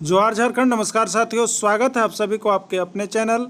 जोहार झारखंड। नमस्कार साथियों, स्वागत है आप सभी को आपके अपने channel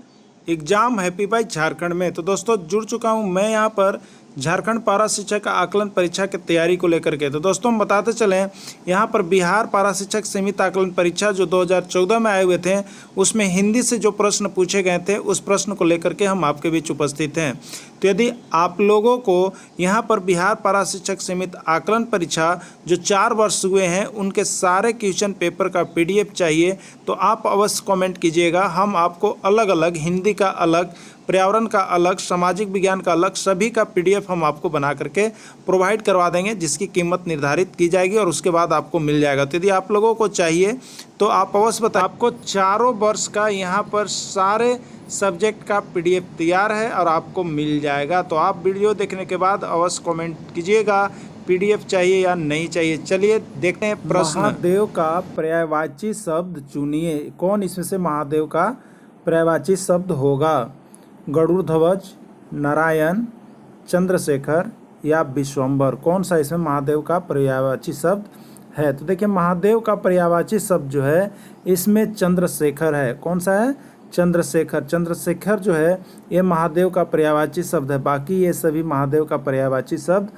exam happy by Jharkhand में। तो दोस्तों जुड़ चुका हूं मैं यहां पर झारखंड पारा शिक्षक आकलन परीक्षा की तैयारी को लेकर के। तो दोस्तों हम बताते चलें, यहां पर बिहार पारा शिक्षक सीमित आकलन परीक्षा जो 2014 में आए हुए थे, उसमें हिंदी से जो प्रश्न पूछे गए थे उस प्रश्न को लेकर के हम आपके बीच उपस्थित हैं। तो यदि आप लोगों को यहाँ पर बिहार पारा शिक्षक सीमित आकलन परीक्षा जो 4 वर्ष हुए हैं उनके सारे क्वेश्चन पेपर का PDF चाहिए तो आप अवश्य कमेंट कीजिएगा। हम आपको अलग अलग, हिंदी का अलग, पर्यावरण का अलग, सामाजिक विज्ञान का अलग, सभी का PDF हम आपको बना करके प्रोवाइड करवा देंगे, जिसकी कीमत निर्धारित की जाएगी और उसके बाद आपको मिल जाएगा। तो यदि आप लोगों को चाहिए तो आप अवश्य बताएं। आपको चारों वर्ष का यहाँ पर सारे सब्जेक्ट का PDF तैयार है और आपको मिल जाएगा। तो आप वीडियो देखने के बाद अवश्य कमेंट कीजिएगा PDF चाहिए या नहीं चाहिए। चलिए देखते हैं प्रश्न। महादेव का पर्यायवाची शब्द चुनिए। कौन इसमें से महादेव का पर्यायवाची शब्द होगा? गरुड़ ध्वज, नारायण, चंद्रशेखर या विश्वम्भर? कौन सा इसमें महादेव का पर्यायवाची शब्द है? तो देखिए, महादेव का पर्यायवाची शब्द जो है इसमें चंद्रशेखर है। कौन सा है? चंद्रशेखर। चंद्रशेखर जो है ये महादेव का पर्यायवाची शब्द है, बाकी ये सभी महादेव का पर्यायवाची शब्द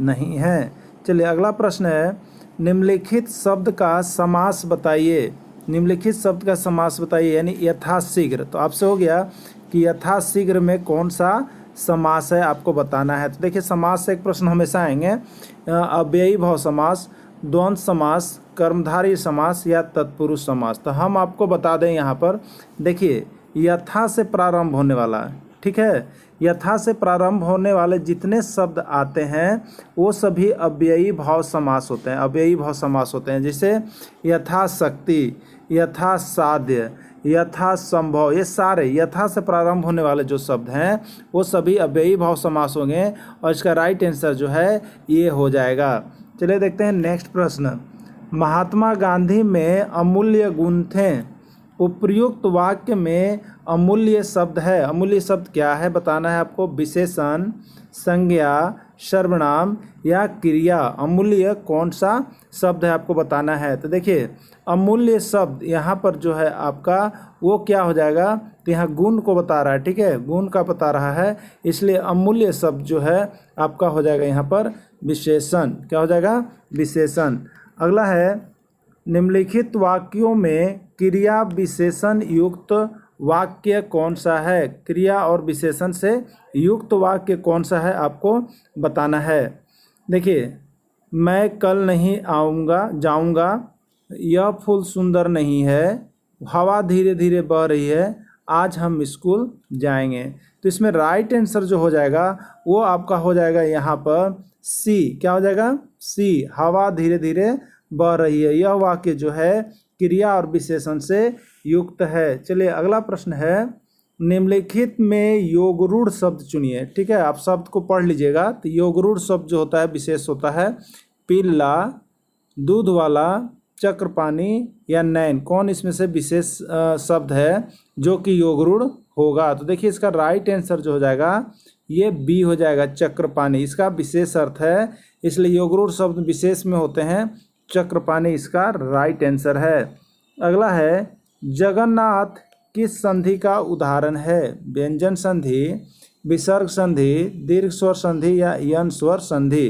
नहीं है। चलिए अगला प्रश्न है, निम्नलिखित शब्द का समास बताइए। निम्नलिखित शब्द का समास बताइए, यानी यथाशीघ्र। तो आपसे हो गया कि यथाशीघ्र में कौन सा समास है, आपको बताना है। तो देखिए, समास से एक प्रश्न हमेशा आएंगे, अव्ययी भाव समास, द्वंद्व समास, कर्मधारय समास या तत्पुरुष समास। तो हम आपको बता दें यहाँ पर, देखिए यथा से प्रारंभ होने वाला है, ठीक है। यथा से प्रारंभ होने वाले जितने शब्द आते हैं वो सभी अव्ययी भाव समास होते हैं। अव्ययी भाव समास होते हैं, जैसे यथाशक्ति, यथा साध्य, यथा संभव, ये सारे यथा से प्रारंभ होने वाले जो शब्द हैं वो सभी अव्ययी भाव समास होंगे और इसका राइट आंसर जो है ये हो जाएगा। चलिए देखते हैं नेक्स्ट प्रश्न। महात्मा गांधी में अमूल्य गुण थे। उपर्युक्त वाक्य में अमूल्य शब्द है। अमूल्य शब्द क्या है बताना है आपको। विशेषण, संज्ञा, सर्वनाम या क्रिया। अमूल्य कौन सा शब्द है आपको बताना है। तो देखिए, अमूल्य शब्द यहाँ पर जो है आपका वो क्या हो जाएगा, तो यहाँ गुण को बता रहा है, ठीक है, गुण का बता रहा है, इसलिए अमूल्य शब्द जो है आपका हो जाएगा यहाँ पर विशेषण। क्या हो जाएगा? विशेषण। अगला है, निम्नलिखित वाक्यों में क्रिया विशेषण युक्त वाक्य कौन सा है? क्रिया और विशेषण से युक्त वाक्य कौन सा है आपको बताना है। देखिए, मैं कल नहीं जाऊंगा, यह फूल सुंदर नहीं है, हवा धीरे धीरे बह रही है, आज हम स्कूल जाएंगे। तो इसमें राइट आंसर जो हो जाएगा वो आपका हो जाएगा यहाँ पर सी। क्या हो जाएगा? सी, हवा धीरे धीरे बह रही है। यह वाक्य जो है क्रिया और विशेषण से युक्त है। चलिए अगला प्रश्न है, निम्नलिखित में योगरूढ़ शब्द चुनिए। ठीक है, आप शब्द को पढ़ लीजिएगा। तो योगरूढ़ शब्द जो होता है विशेष होता है पीला, दूध वाला, चक्रपाणी या नैन। कौन इसमें से विशेष शब्द है जो कि योगरूढ़ होगा? तो देखिए, इसका राइट आंसर जो हो जाएगा ये बी हो जाएगा, चक्रपाणी। इसका विशेष अर्थ है, इसलिए योगरूढ़ शब्द विशेष में होते हैं। चक्रपाणी इसका राइट आंसर है। अगला है, जगन्नाथ किस संधि का उदाहरण है? व्यंजन संधि, विसर्ग संधि, दीर्घ स्वर संधि या यन स्वर संधि।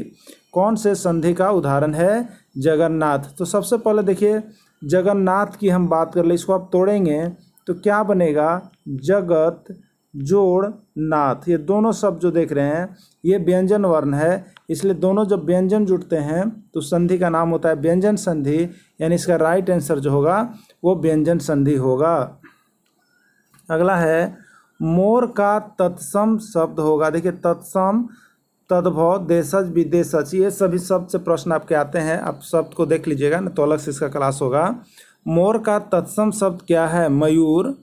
कौन से संधि का उदाहरण है जगन्नाथ? तो सबसे पहले देखिए, जगन्नाथ की हम बात कर ले, इसको आप तोड़ेंगे तो क्या बनेगा? जगत जोड़ नाथ। ये दोनों शब्द जो देख रहे हैं ये व्यंजन वर्ण है, इसलिए दोनों जब व्यंजन जुड़ते हैं तो संधि का नाम होता है व्यंजन संधि, यानी इसका राइट आंसर जो होगा वो व्यंजन संधि होगा। अगला है, मोर का तत्सम शब्द होगा। देखिए, तत्सम, तद्भव, देशज, विदेशज, ये सभी शब्द से प्रश्न आपके आते हैं। आप शब्द को देख लीजिएगा ना, तो अलग से इसका क्लास होगा। मोर का तत्सम शब्द क्या है? मयूर,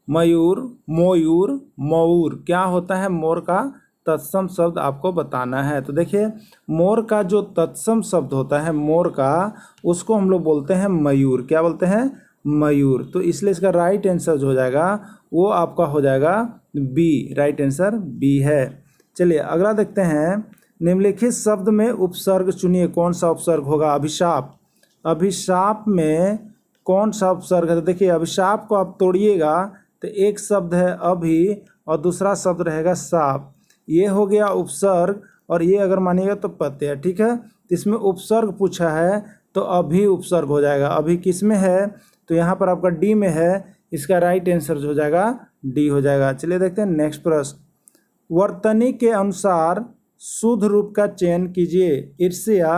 मयूर, मोयूर, मयूर। क्या होता है मोर का तत्सम शब्द आपको बताना है। तो देखिए, मोर का जो तत्सम शब्द होता है मोर का, उसको हम लोग बोलते हैं मयूर। क्या बोलते हैं? मयूर। तो इसलिए इसका राइट आंसर जो हो जाएगा वो आपका हो जाएगा बी। राइट आंसर बी है। चलिए अगला देखते हैं, निम्नलिखित शब्द में उपसर्ग चुनिए। कौन सा उपसर्ग होगा? अभिशाप। अभिशाप में कौन सा उपसर्ग है? तो देखिए अभिशाप को आप तोड़िएगा तो एक शब्द है अभी और दूसरा शब्द रहेगा साप, ये हो गया उपसर्ग, और ये अगर मानिएगा तो प्रत्यय। ठीक है, तो इसमें उपसर्ग पूछा है तो अभी उपसर्ग हो जाएगा। अभी किस में है? तो यहाँ पर आपका डी में है, इसका राइट आंसर जो हो जाएगा डी हो जाएगा। चलिए देखते हैं नेक्स्ट प्रश्न। वर्तनी के अनुसार शुद्ध रूप का चयन कीजिए। ईर्ष्या,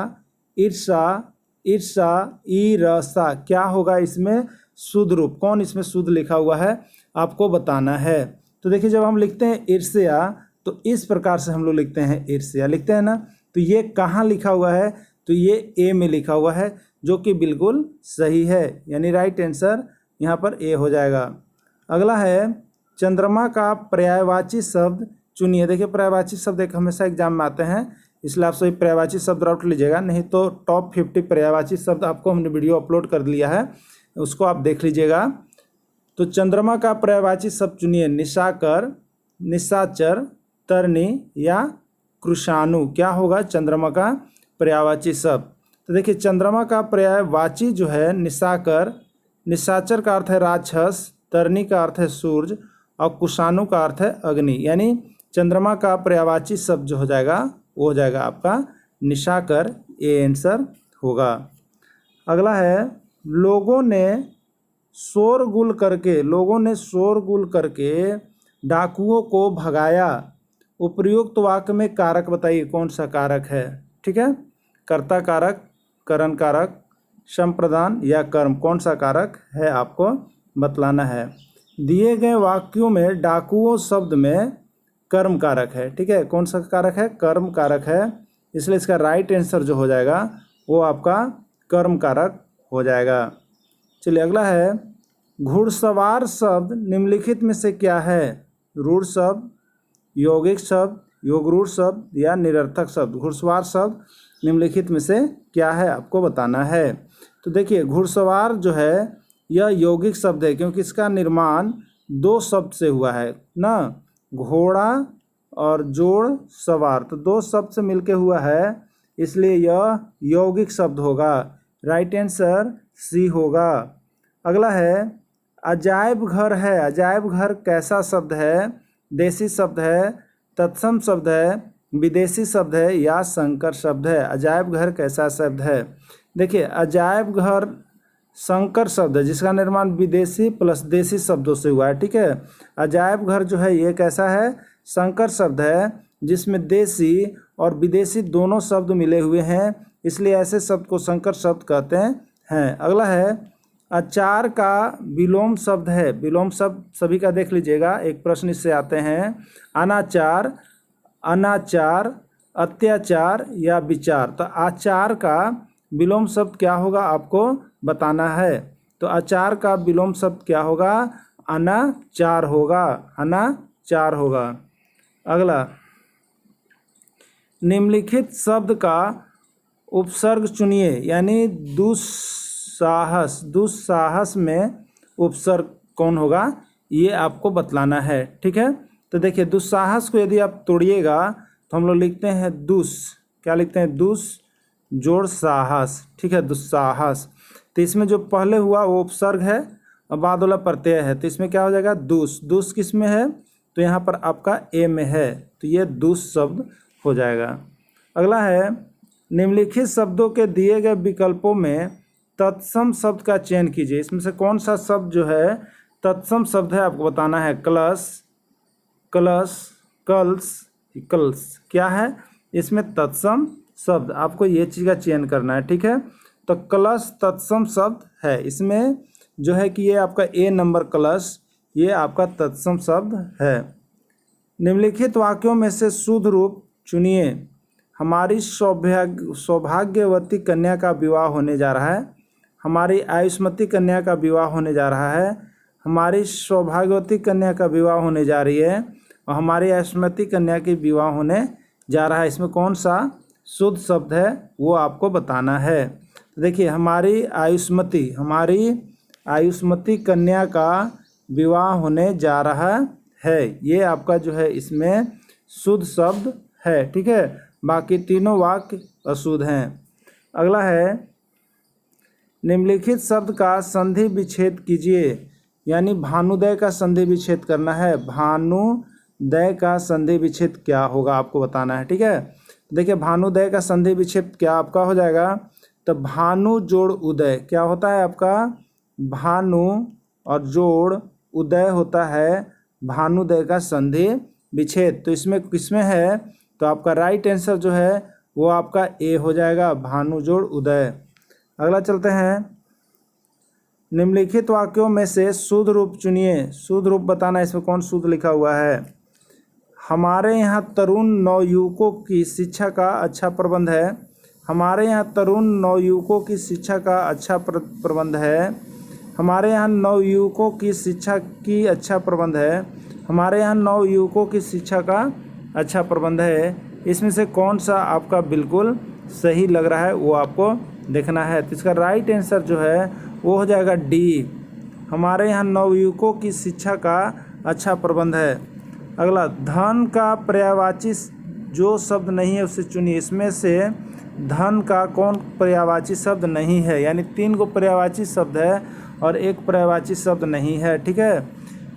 ईर्षा, ईर्षा, ईरसा, क्या होगा इसमें शुद्ध रूप? कौन इसमें शुद्ध लिखा हुआ है आपको बताना है। तो देखिए जब हम लिखते हैं ईर्ष्या तो इस प्रकार से हम लोग लिखते हैं, ईर्ष्या लिखते हैं ना, तो ये कहाँ लिखा हुआ है? तो ये ए में लिखा हुआ है, जो कि बिल्कुल सही है, यानी राइट आंसर यहाँ पर ए हो जाएगा। अगला है चंद्रमा का पर्यायवाची शब्द चुनिए। देखिए पर्यायवाची शब्द एक हमेशा एग्जाम में आते हैं, इसलिए आप सभी पर्यायवाची शब्द रट लीजिएगा, नहीं तो टॉप 50 पर्यायवाची शब्द आपको हमने वीडियो अपलोड कर दिया है, उसको आप देख लीजिएगा। तो चंद्रमा का पर्यायवाची शब्द चुनिए। निशाकर, निशाचर, तरनी या कृषाणु, क्या होगा चंद्रमा का पर्यायवाची शब्द? तो देखिए चंद्रमा का पर्यायवाची जो है निशाकर, निशाचर का अर्थ है राक्षस, तरनी का अर्थ है सूरज और कुषाणु का अर्थ है अग्नि, यानी चंद्रमा का पर्यायवाची शब्द जो हो जाएगा वो हो जाएगा आपका निशाकर, ए आंसर होगा। अगला है लोगों ने शोरगुल करके डाकुओं को भगाया। उपर्युक्त वाक्य में कारक बताइए, कौन सा कारक है? ठीक है, कर्ता कारक, करण कारक, संप्रदान या कर्म, कौन सा कारक है आपको बतलाना है। दिए गए वाक्यों में डाकुओं शब्द में कर्म कारक है। ठीक है, कौन सा कारक है? कर्म कारक है, इसलिए इसका राइट आंसर जो हो जाएगा वो आपका कर्म कारक हो जाएगा। चलिए अगला है घुड़सवार शब्द निम्नलिखित में से क्या है? रूढ़ शब्द, यौगिक शब्द, योगरूढ़ शब्द या निरर्थक शब्द। घुड़सवार शब्द निम्नलिखित में से क्या है आपको बताना है। तो देखिए घुड़सवार जो है यह यौगिक शब्द है, क्योंकि इसका निर्माण दो शब्द से हुआ है ना, घोड़ा और जोड़ सवार, तो दो शब्द से मिलके हुआ है, इसलिए यह यौगिक शब्द होगा। राइट आंसर सी होगा। अगला है अजायब घर है। अजायब घर कैसा शब्द है? देसी शब्द है, तत्सम शब्द है, विदेशी शब्द है या संकर शब्द है? अजायब घर कैसा शब्द है? देखिए अजायब घर संकर शब्द है, जिसका निर्माण विदेशी प्लस देशी शब्दों से हुआ है। ठीक है, अजायब घर जो है ये कैसा है? संकर शब्द है, जिसमें देशी और विदेशी दोनों शब्द मिले हुए हैं, इसलिए ऐसे शब्द को संकर शब्द कहते हैं। अगला है अचार का विलोम शब्द है। विलोम शब्द सभी का देख लीजिएगा, एक प्रश्न इससे आते हैं। अनाचार, अनाचार, अत्याचार या विचार। तो आचार का विलोम शब्द क्या होगा आपको बताना है। तो आचार का विलोम शब्द क्या होगा? अनाचार होगा, अनाचार होगा। अगला निम्नलिखित शब्द का उपसर्ग चुनिए, यानी दुस्साहस, दुस्साहस में उपसर्ग कौन होगा ये आपको बतलाना है। ठीक है, तो देखिए दुस्साहस को यदि आप तोड़िएगा तो हम लोग लिखते हैं दुस, क्या लिखते हैं? दुस जोड़ साहस। ठीक है, दुस्साहस। तो इसमें जो पहले हुआ वो उपसर्ग है और बाद वाला प्रत्यय है, तो इसमें क्या हो जाएगा? दुस। दुस किस में है? तो यहाँ पर आपका ए में है, तो ये दुस शब्द हो जाएगा। अगला है निम्नलिखित शब्दों के दिए गए विकल्पों में तत्सम शब्द का चयन कीजिए। इसमें से कौन सा शब्द जो है तत्सम शब्द है आपको बताना है। कलश, कलश, कल्स, कल्स, क्या है इसमें तत्सम शब्द? आपको ये चीज़ का चयन करना है। ठीक है, तो कलश तत्सम शब्द है, इसमें जो है कि ये आपका ए नंबर कलश, ये आपका तत्सम शब्द है। निम्नलिखित वाक्यों में से शुद्ध रूप चुनिए। हमारी सौभाग्यवती कन्या का विवाह होने जा रहा है। हमारी आयुष्मती कन्या का विवाह होने जा रहा है। हमारी सौभाग्यवती कन्या का विवाह होने जा रही है और हमारी आयुष्मती कन्या की विवाह होने जा रहा है। इसमें कौन सा शुद्ध शब्द है वो आपको बताना है। देखिए हमारी आयुष्मती कन्या का विवाह होने जा रहा है, ये आपका जो है इसमें शुद्ध शब्द है। ठीक है, बाकी तीनों वाक्य अशुद्ध हैं। अगला है निम्नलिखित शब्द का संधि विच्छेद कीजिए, यानी भानुदय का संधि विच्छेद करना है। भानुदय का संधि विच्छेद क्या होगा आपको बताना है, ठीक है। देखिए भानुदय का संधि विच्छेद क्या आपका हो जाएगा, तो भानु जोड़ उदय क्या होता है आपका, भानु और जोड़ उदय होता है भानुदय का संधि विच्छेद। तो इसमें किसमें है, तो आपका राइट आंसर जो है वो आपका ए हो जाएगा, भानु जोड़ उदय। अगला चलते हैं, निम्नलिखित वाक्यों में से शुद्ध रूप चुनिए। शुद्ध रूप बताना, इसमें कौन शुद्ध लिखा हुआ है। हमारे यहाँ तरुण नवयुवकों की शिक्षा का अच्छा प्रबंध है। हमारे यहाँ तरुण नवयुवकों की शिक्षा का अच्छा प्रबंध है। हमारे यहाँ नवयुवकों की शिक्षा की अच्छा प्रबंध है। हमारे यहाँ नवयुवकों की शिक्षा का अच्छा प्रबंध है। इसमें से कौन सा आपका बिल्कुल सही लग रहा है वो आपको देखना है। तो इसका राइट आंसर जो है वो हो जाएगा डी, हमारे यहाँ नवयुवकों की शिक्षा का अच्छा प्रबंध है। अगला, धन का पर्यायवाची जो शब्द नहीं है उसे चुनिए। इसमें से धन का कौन पर्यायवाची शब्द नहीं है, यानी 3 को पर्यायवाची शब्द है और 1 पर्यायवाची शब्द नहीं है, ठीक है।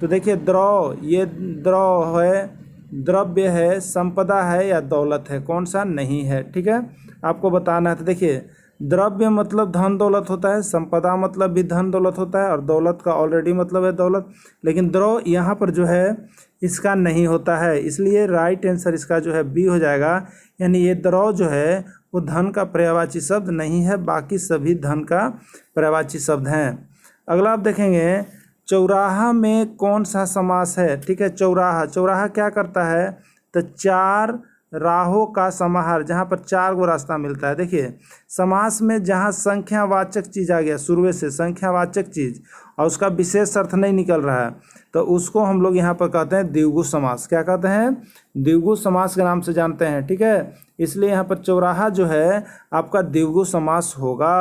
तो देखिए द्रव, ये द्रव है, द्रव्य है, संपदा है या दौलत है, कौन सा नहीं है, ठीक है, आपको बताना है। तो देखिए द्रव्य मतलब धन दौलत होता है, संपदा मतलब भी धन दौलत होता है और दौलत का ऑलरेडी मतलब है दौलत, लेकिन द्रव यहाँ पर जो है इसका नहीं होता है, इसलिए राइट आंसर इसका जो है बी हो जाएगा। यानी ये द्रव जो है वो धन का पर्यायवाची शब्द नहीं है, बाकी सभी धन का पर्यायवाची शब्द हैं। अगला आप देखेंगे, चौराहा में कौन सा समास है, ठीक है। चौराहा, चौराहा क्या करता है, तो 4 राहों का समाहार, जहाँ पर 4 गो रास्ता मिलता है। देखिए समास में जहाँ संख्यावाचक चीज़ आ गया, शुरू से संख्यावाचक चीज़ और उसका विशेष अर्थ नहीं निकल रहा है, तो उसको हम लोग यहाँ पर कहते हैं द्विगु समास। क्या कहते हैं, द्विगु समास के नाम से जानते हैं, ठीक है। इसलिए यहाँ पर चौराहा जो है आपका द्विगु समास होगा।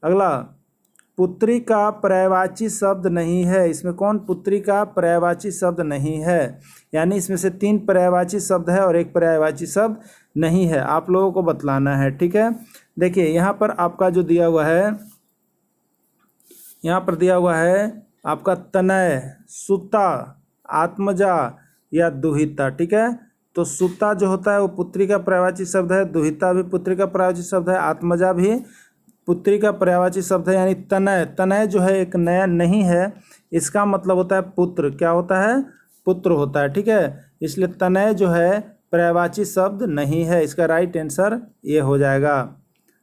अगला, पुत्री का पर्यायवाची शब्द नहीं है। इसमें कौन पुत्री का पर्यायवाची शब्द नहीं है, यानी इसमें से 3 पर्यायवाची शब्द है और 1 पर्यायवाची शब्द नहीं है, आप लोगों को बतलाना है, ठीक है। देखिए यहाँ पर आपका जो दिया हुआ है, यहाँ पर दिया हुआ है आपका तनय, सुता, आत्मजा या दुहिता, ठीक है। तो सुता जो होता है वो पुत्री का पर्यायवाची शब्द है, दुहिता भी पुत्री का पर्यायवाची शब्द है, आत्मजा भी पुत्री का पर्यायवाची शब्द है। यानी तनय, तनय जो है एक नया नहीं है, इसका मतलब होता है पुत्र, क्या होता है, पुत्र होता है, ठीक है। इसलिए तनय जो है पर्यायवाची शब्द नहीं है, इसका राइट आंसर ये हो जाएगा।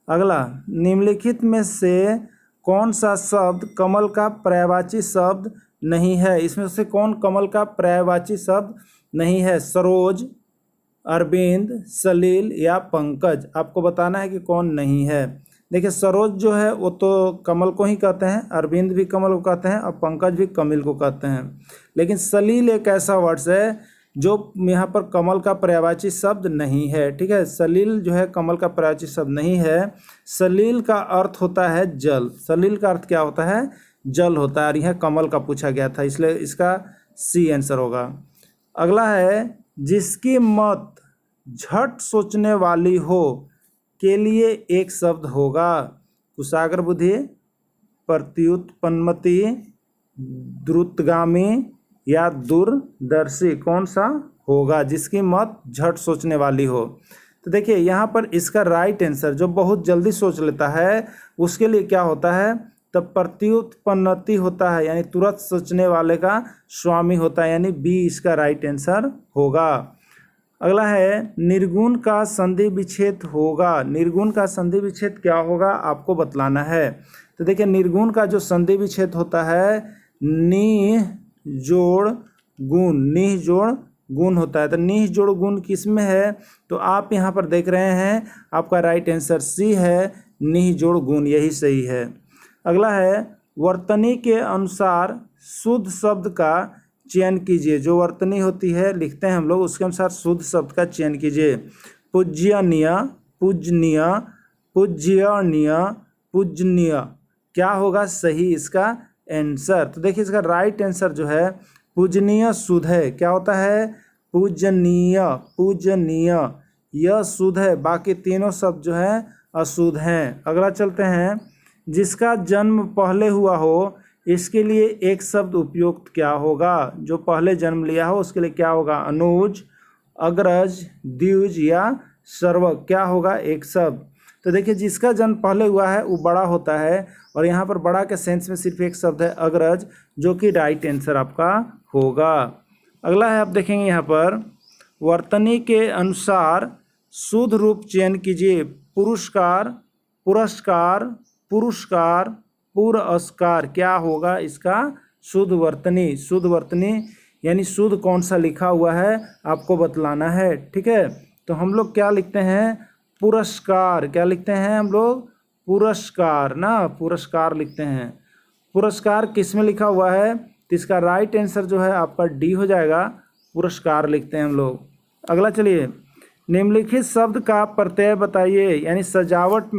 अगला, निम्नलिखित में से कौन सा शब्द कमल का पर्यायवाची शब्द नहीं है। इसमें से कौन कमल का पर्यायवाची शब्द नहीं है, सरोज, अरविंद, सलील या पंकज, आपको बताना है कि कौन नहीं है। देखिए सरोज जो है वो तो कमल को ही कहते हैं, अरविंद भी कमल को कहते हैं और पंकज भी कमल को कहते हैं, लेकिन सलील एक ऐसा वर्ड है जो यहाँ पर कमल का पर्यायवाची शब्द नहीं है, ठीक है। सलील जो है कमल का पर्यायवाची शब्द नहीं है। सलील का अर्थ होता है जल, सलील का अर्थ क्या होता है, जल होता है, और यह कमल का पूछा गया था, इसलिए इसका सी आंसर होगा। अगला है, जिसकी मत झट सोचने वाली हो के लिए एक शब्द होगा, कुशाग्र बुद्धि, प्रत्युत्पन्नमति, द्रुतगामी या दूरदर्शी, कौन सा होगा जिसकी मत झट सोचने वाली हो। तो देखिए यहाँ पर इसका राइट आंसर जो बहुत जल्दी सोच लेता है उसके लिए क्या होता है, तो प्रत्युत्पन्नति होता है, यानी तुरंत सोचने वाले का स्वामी होता है, यानी बी इसका राइट आंसर होगा। अगला है, निर्गुण का संधि विच्छेद होगा। निर्गुण का संधि विच्छेद क्या होगा आपको बतलाना है। तो देखिए निर्गुण का जो संधि विच्छेद होता है, निह जोड़ गुण, निह जोड़ गुण होता है। तो निह जोड़ गुण किस में है, तो आप यहाँ पर देख रहे हैं आपका राइट आंसर सी है, निह जोड़ गुण, यही सही है। अगला है, वर्तनी के अनुसार शुद्ध शब्द का चयन कीजिए। जो वर्तनी होती है लिखते हैं हम लोग, उसके अनुसार शुद्ध शब्द का चयन कीजिए। पूज्यनीय, पूजनीय, पूज्यनीय, पूजनीय, क्या होगा सही इसका आंसर। तो देखिए इसका राइट आंसर जो है पूजनीय शुद्ध है, क्या होता है, पूजनीय, पूजनीय, यह शुद्ध है, बाकी तीनों शब्द जो है अशुद्ध हैं। अगला चलते हैं, जिसका जन्म पहले हुआ हो, इसके लिए एक शब्द उपयुक्त क्या होगा? जो पहले जन्म लिया हो उसके लिए क्या होगा? अनुज, अग्रज, द्विज या सर्वक, क्या होगा एक शब्द? तो देखिए, जिसका जन्म पहले हुआ है वो बड़ा होता है, और यहाँ पर बड़ा के सेंस में सिर्फ एक शब्द है अग्रज, जो कि राइट आंसर आपका होगा। अगला है, आप देखेंगे यहाँ पर वर्तनी के अनुसार शुद्ध रूप चयन कीजिए। पुरस्कार, पुरस्कार, पुरस्कार, पुरस्कार, क्या होगा इसका शुद्ध वर्तनी? शुद्ध वर्तनी यानी शुद्ध कौन सा लिखा हुआ है आपको बतलाना है, ठीक है। तो हम लोग क्या लिखते हैं? पुरस्कार। क्या लिखते हैं हम लोग? पुरस्कार ना, पुरस्कार लिखते हैं। पुरस्कार किस में लिखा हुआ है? तो इसका राइट आंसर जो है आपका डी हो जाएगा, पुरस्कार लिखते हैं हम लोग। अगला चलिए, निम्नलिखित शब्द का प्रत्यय बताइए, यानी सजावट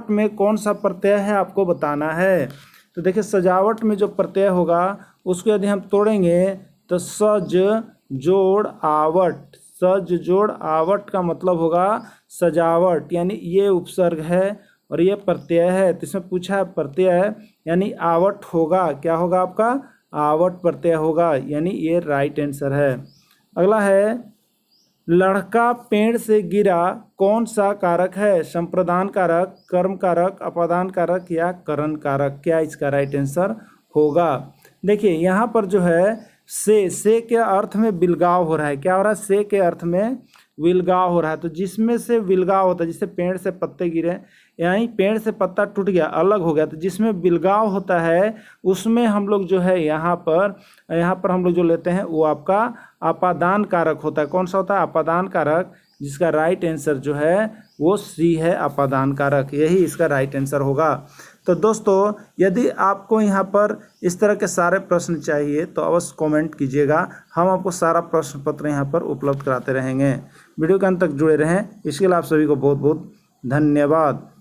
में कौन सा प्रत्यय है आपको बताना है। तो देखिए, सजावट में जो प्रत्यय होगा उसको यदि हम तोड़ेंगे तो सज जोड़ आवट। सज जोड़ आवट का मतलब होगा सजावट, यानी ये उपसर्ग है और ये प्रत्यय है। तो इसमें पूछा है प्रत्यय, यानी आवट होगा। क्या होगा आपका? आवट प्रत्यय होगा, यानी ये राइट आंसर है। अगला है, लड़का पेड़ से गिरा कौन सा कारक है? संप्रदान कारक, कर्म कारक, अपादान कारक या करण कारक, क्या इसका राइट आंसर होगा? देखिए, यहाँ पर जो है से के अर्थ में विलगाव हो रहा है। क्या हो रहा है? से के अर्थ में विलगाव हो रहा है। तो जिसमें से विलगाव होता है, जैसे पेड़ से पत्ते गिरे, यानी पेड़ से पत्ता टूट गया, अलग हो गया, तो जिसमें विलगाव होता है उसमें हम लोग जो है यहाँ पर हम लोग जो लेते हैं वो आपका अपादान कारक होता है। कौन सा होता है? अपादान कारक, जिसका राइट आंसर जो है वो सी है, अपादान कारक, यही इसका राइट आंसर होगा। तो दोस्तों, यदि आपको यहाँ पर इस तरह के सारे प्रश्न चाहिए तो अवश्य कमेंट कीजिएगा, हम आपको सारा प्रश्न पत्र यहाँ पर उपलब्ध कराते रहेंगे। वीडियो के अंत तक जुड़े रहें, इसके लिए आप सभी को बहुत बहुत धन्यवाद।